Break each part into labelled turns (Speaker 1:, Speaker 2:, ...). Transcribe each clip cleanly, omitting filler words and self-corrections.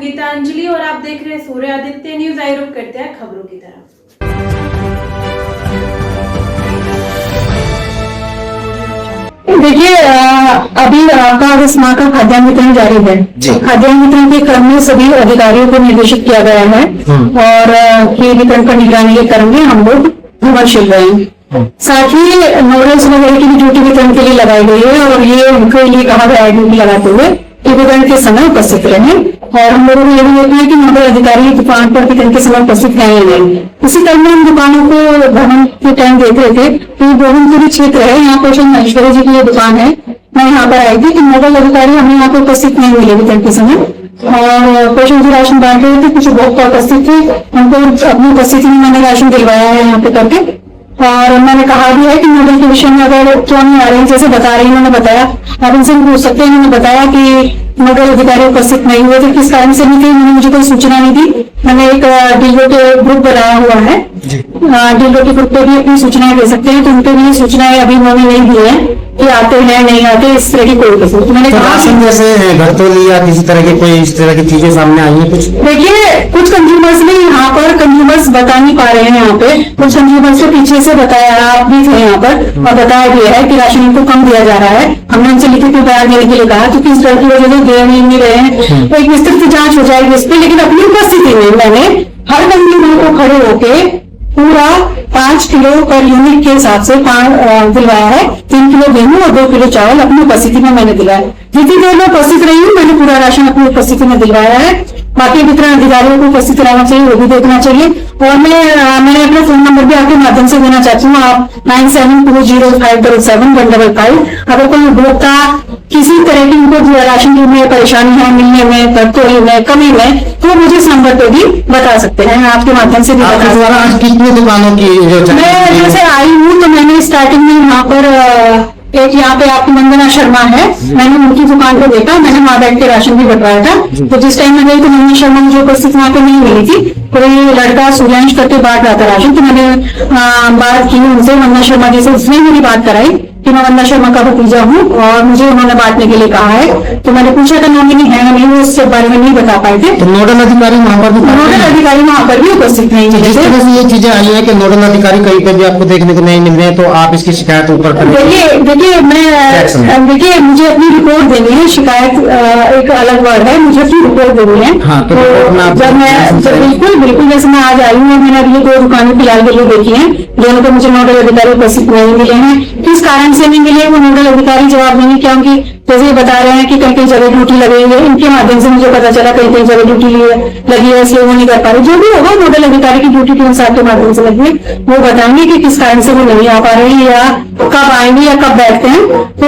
Speaker 1: गीतांजलि और आप देख रहे हैं सूर्य आदित्य न्यूज। आई रुक करते हैं खबरों की तरफ।
Speaker 2: देखिए, अभी आपका इस माह का खाद्यान्न वितरण जारी है। खाद्यान्न वितरण के क्रम में सभी अधिकारियों को निर्देशित किया गया है और ये वितरण पर निगरानी के क्रम में हम लोग प्रभावशील रहे हैं। साथ ही नोडल्स वगैरह की भी ड्यूटी वितरण के लिए लगाई गई है और ये उनके लिए कहा गया है ड्यूटी लगाते हुए कि वितरण के समय उपस्थित रहे। और हम लोगों को यह भी देखना है कि नोडल अधिकारी दुकान पर वितरण के समय उपस्थित है या नहीं। इसी तरह में हम दुकानों को भ्रमण के टाइम देख रहे थे कि गोविंदपुरी क्षेत्र है, यहाँ पोषण महेश्वरी जी की ये दुकान है। मैं यहाँ पर आई थी कि नोडल अधिकारी हमें यहाँ पे उपस्थित नहीं मिले वितरण के समय और पोषण की राशन बांट रहे थे। कुछ उपभोक्ता उपस्थित थे, उनको अपनी उपस्थिति में मैंने राशन दिलवाया है यहाँ पे करके। और मैंने कहा भी है कि नोडल के विषय में अगर क्यों नहीं आ रही है, जैसे बता रही उन्होंने बताया, आप इनसे पूछ सकते हैं। उन्होंने बताया कि नोडल अधिकारी उपस्थित नहीं हुए थे, किस कारण से नहीं थे, उन्होंने मुझे कोई सूचना नहीं दी। मैंने एक डीलर के ग्रुप बनाया हुआ है, डीलर के ग्रुप पे भी अपनी सूचनाएं दे सकते हैं, तो उनके लिए सूचनाएं अभी उन्होंने नहीं दी है कि आते हैं नहीं आते, इस तरह की कोई कसर। मैंने
Speaker 3: राशन जैसे घरतोली या किसी तरह की कोई इस तरह की चीजें सामने आई है कुछ?
Speaker 2: देखिए, कुछ कंज्यूमर्स ने यहाँ पर कंज्यूमर्स बता नहीं पा रहे हैं। यहाँ पे कुछ कंज्यूमर्स से पीछे से बताया, आप भी थे यहाँ पर और बताया गया है कि राशन इनको कम दिया जा रहा है। हमने उनसे लिखित में बयान देने के लिए कहा क्योंकि इस तरह की वजह से दे नहीं रहे हैं, तो एक विस्तृत जांच हो जाएगी इस पे। लेकिन अपनी उपस्थिति में मैंने हर कंज्यूमर को खड़े होके पूरा 5 किलो पर यूनिट के हिसाब से दिलवाया है। 3 किलो गेहूं और 2 किलो चावल अपनी उपस्थिति में मैंने दिलाया। जितनी देर में उपस्थित रही हूँ मैंने पूरा राशन अपनी उपस्थिति में दिलवाया है। बाकी वितरण अधिकारियों को उपस्थित रहना चाहिए, वो भी देखना चाहिए। और मैंने अपना फोन नंबर भी आपके माध्यम से देना चाहती हूँ। आप 97205155 अगर कोई उपभोक्ता किसी तरह की उनको राशन में परेशानी है, मिलने में, तोड़ने में, कमी में, तो मुझे इस नंबर पे भी बता सकते हैं। आपके माध्यम से भी बता सकते हैं।
Speaker 3: आज कितनी दुकानों की
Speaker 2: मैं जैसे आई हूँ तो मैंने स्टार्टिंग में यहाँ पर एक यहाँ पे आपकी वंदना शर्मा है, मैंने उनकी दुकान को देखा, मैंने वहां बैठ के राशन भी बंटवाया था। तो जिस टाइम में गई तो वंदना शर्मा मुझे उपस्थित वहां पे नहीं मिली थी। कोई लड़का सूर्यांश करके बांट रहा था राशन, तो मैंने बात की उनसे, वंदना शर्मा जी से, उसने मेरी बात कराई कि मैं वंदना शर्मा का भतीजा हूँ और मुझे उन्होंने बांटने के लिए कहा है। तो मैंने पूछा था नॉमिनी है नहीं, वो उसके बारे में नहीं बता पाए थे।
Speaker 3: तो नोडल अधिकारी वहाँ पर
Speaker 2: भी उपस्थित नहीं है।
Speaker 3: जिस तरह से ये चीजें आई है कि नोडल अधिकारी कहीं पे भी आपको देखने को नहीं मिल रहे हैं, तो आप इसकी शिकायत ऊपर करें।
Speaker 2: देखिए मुझे अपनी रिपोर्ट देनी है। शिकायत एक अलग वर्ड है, मुझे अपनी रिपोर्ट देनी है।
Speaker 3: हाँ, तो
Speaker 2: बिल्कुल जैसे मैं आज आई हूँ, मैंने अभी 2 दुकानें फिलहाल के लिए देखी है, दोनों को मुझे नोडल अधिकारी उपस्थित नहीं मिले हैं। किस कारण से नहीं मिले वो नोडल अधिकारी जवाब देंगे, क्योंकि जैसे बता रहे हैं कि कहीं कहीं जगह ड्यूटी लगी है। इनके माध्यम से मुझे पता चला कहीं कहीं जगह ड्यूटी लगी है, इसलिए वो नहीं कर पा रहे। जो भी होगा नोडल अधिकारी की ड्यूटी के अनुसार के माध्यम से लगी है, वो बताएंगे कि किस कारण से वो नहीं आ पा रहे हैं या कब आएंगे या कब बैठते हैं। तो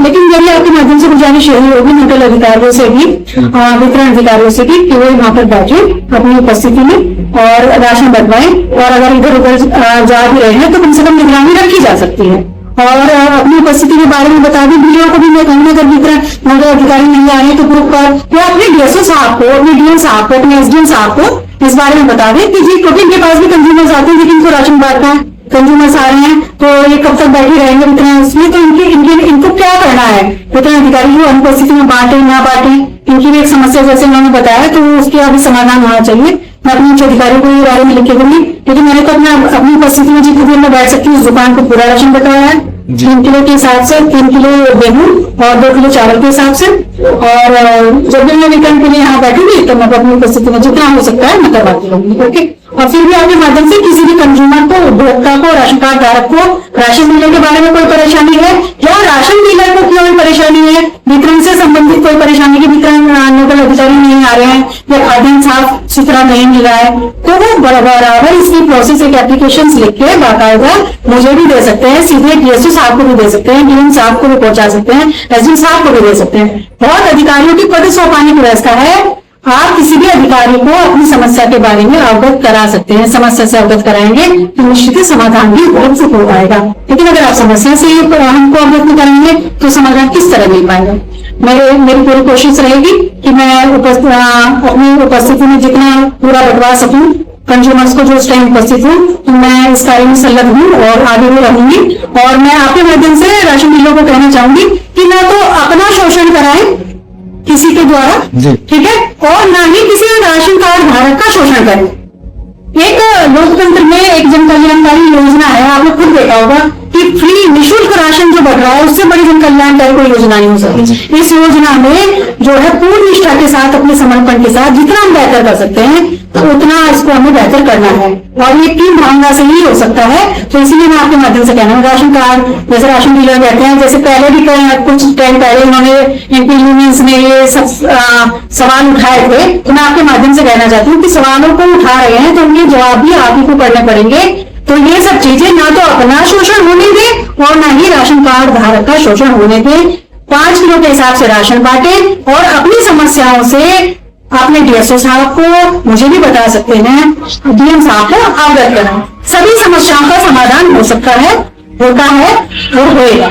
Speaker 2: लेकिन मेरी आपके माध्यम से गुजारिश यही होगी नोडल अधिकारियों से भी, वितरण अधिकारियों से भी, कि वो वहां पर बैठे अपनी उपस्थिति में और राशन बंटवाएं। और अगर इधर उधर जा भी रहे हैं तो कम से कम निगरानी रखी जा सकती है। और अपनी उपस्थिति के बारे में बता दें। वीडियो को भी मैं कहूँगा अगर वितरण नोडल अधिकारी नहीं आ रहे तो ग्रुप पर या अपने डीएसओ साहब को, अपने डीएम साहब को, अपने एसडीएम साहब को इस बारे में बता दें कि जी, क्योंकि इनके पास भी कंज्यूमर्स आते हैं लेकिन इनको राशन बांटना है, कंज्यूमर्स आ रहे हैं तो ये कब तक बैठे रहेंगे वितरण उसमें, तो इनको क्या करना है। वितरण अधिकारी को अनुपस्थिति में बांटे ना बांटे, इनकी भी एक समस्या जैसे उन्होंने बताया, तो उसके अभी समाधान होना चाहिए। मैं अपने उच्च अधिकारी को ये बारे में लिख के दूंगी, लेकिन मैंने तो अपनी उपस्थिति में जितनी देर में बैठ सकती हूँ उस दुकान को पूरा राशन बताया है। 3 किलो के हिसाब से, 3 किलो गेहूं और 2 किलो चावल के हिसाब से। और जब भी मैं वितरण के लिए यहाँ बैठूंगी तो मैं अपनी उपस्थिति में जितना हो सकता है मैं करवाती रहूंगी। ओके। और फिर भी आपके माध्यम से किसी भी कंज्यूमर को, उपभोक्ता को, राशन कार्ड धारक को राशन मिलने के बारे में कोई परेशानी है या राशन डीलर को कोई परेशानी है, वितरण से संबंधित कोई परेशानी की, वितरण नोडल अधिकारी नहीं आ रहे हैं या खाद्यान्न साफ सुथरा नहीं मिल रहा है, तो वो बराबर इसकी प्रोसेस एक एप्लीकेशन लिख के बाकायदा मुझे भी दे सकते हैं, सीधे डीएसओ साहब को भी दे सकते हैं, डीएम साहब को भी पहुंचा सकते हैं, एसडीएम साहब को भी दे सकते हैं। बहुत अधिकारियों की पद सौंपाने की व्यवस्था है। आप किसी भी अधिकारी को अपनी समस्या के बारे में अवगत करा सकते हैं। समस्या से अवगत कराएंगे तो निश्चित ही समाधान भी उपलब्ध हो पाएगा। लेकिन अगर आप समस्या से हमको अवगत नहीं कराएंगे तो समाधान किस तरह मिल पाएगा। मेरी पूरी कोशिश रहेगी कि मैं अपनी उपस्थिति में जितना पूरा बंटवा सकूं कंज्यूमर्स को जो उस टाइम उपस्थित हूँ, तो मैं इस कार्य में संलग्न हूँ और आगे भी रहूंगी। और मैं आपके माध्यम से राशन डीलरों को कहना चाहूंगी कि ना तो अपना शोषण कराएं किसी के द्वारा,
Speaker 3: जी।
Speaker 2: ठीक है, और ना ही किसी राशन कार्ड धारक का शोषण करें। एक लोकतंत्र में एक जन कल्याणकारी योजना है, आपने खुद देखा होगा कि फ्री निशुल्क राशन जो बढ़ रहा है, उससे बड़ी जन कल्याणकारी कोई योजना नहीं हो सकती। इस योजना में जो है पूर्ण निष्ठा के साथ, अपने समर्पण के साथ जितना हम बेहतर कर सकते हैं तो उतना इसको हमें बेहतर करना है, और ये टीम भावना से ही हो सकता है। तो इसीलिए मैं आपके माध्यम से कहना हूँ, राशन कार्ड जैसे राशन डीलर कहते हैं, जैसे पहले भी कुछ टाइम पहले इन्होंने एमपी यूनियंस ने ये सब सवाल उठाए थे, तो मैं आपके माध्यम से कहना चाहती हूँ कि सवालों को उठा रहे हैं तो उनके जवाब भी आप ही को करने पड़ेंगे। तो ये सब चीजें ना तो अपना शोषण होने दें और ना ही राशन कार्ड धारक का शोषण होने दें। 5 किलो के हिसाब से राशन बांटे और अपनी समस्याओं से अपने डीएसओ साहब को, मुझे भी बता सकते हैं, डीएम साहब को अवगत कराएं। सभी समस्याओं का समाधान हो सकता है, होता है और होएगा।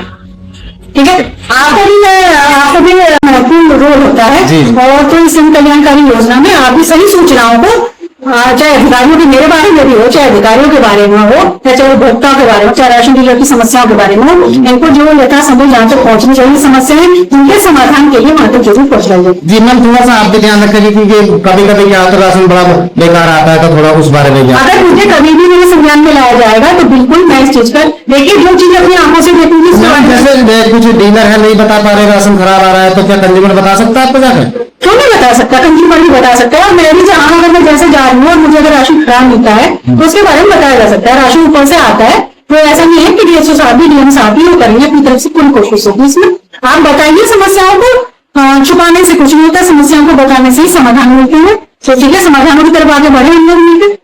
Speaker 2: ठीक है, आपका भी महत्वपूर्ण रोल होता है, और तो इस जन कल्याणकारी योजना में आप भी सही सूचनाओं को, चाहे अधिकारियों के मेरे बारे में भी हो, चाहे अधिकारियों के बारे में हो, या चाहे उपभोक्ताओं के बारे में, चाहे राशन डीलर की समस्याओं के बारे में हो, इनको जो यथासंभव जहाँ तक पहुंचनी चाहिए समस्याएं, उनके समाधान के लिए वहां तक जरूर पहुंचाइए।
Speaker 3: जी मैम, थोड़ा सा आप भी ध्यान रखेंगे क्योंकि कभी कभी क्या होता है राशन बड़ा बेकार आता है, तो थोड़ा उस बारे में
Speaker 2: अगर मुझे कभी भी मेरे संज्ञान में लाया जाएगा तो बिल्कुल मैं इस चीज पर, देखिए जो चीज अपनी आंखों से देखूंगी।
Speaker 3: जैसे कुछ डीलर है नहीं बता पा रहे राशन खराब आ रहा है, तो क्या कंज्यूमर बता सकता है आपको जाकर?
Speaker 2: क्यों नहीं बता सकता, कंज्यूमर भी बता सकता है। और मैं भी जहां अगर मैं जैसे जा रही हूँ और मुझे अगर राशन खराब मिलता है तो उसके बारे में बताया जा सकता है। राशन ऊपर से आता है तो ऐसा नहीं है कि डीएसओ साहब भी, डीएम साहब भी वो करेंगे, अपनी तरफ से पूरी कोशिश होगी इसमें। आप बताइए समस्याओं को, छुपाने से कुछ नहीं होता, समस्याओं को बताने से ही समाधान मिलते हैं। तो ठीक है, समाधानों की तरफ आगे बढ़े हम लोग मिलकर।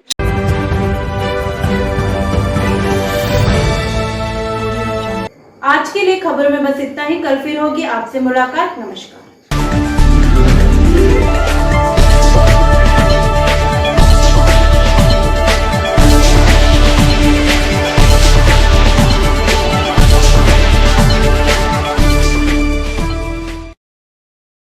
Speaker 1: आज के लिए खबर में बस इतना ही। कल फिर होगी आपसे मुलाकात। नमस्कार।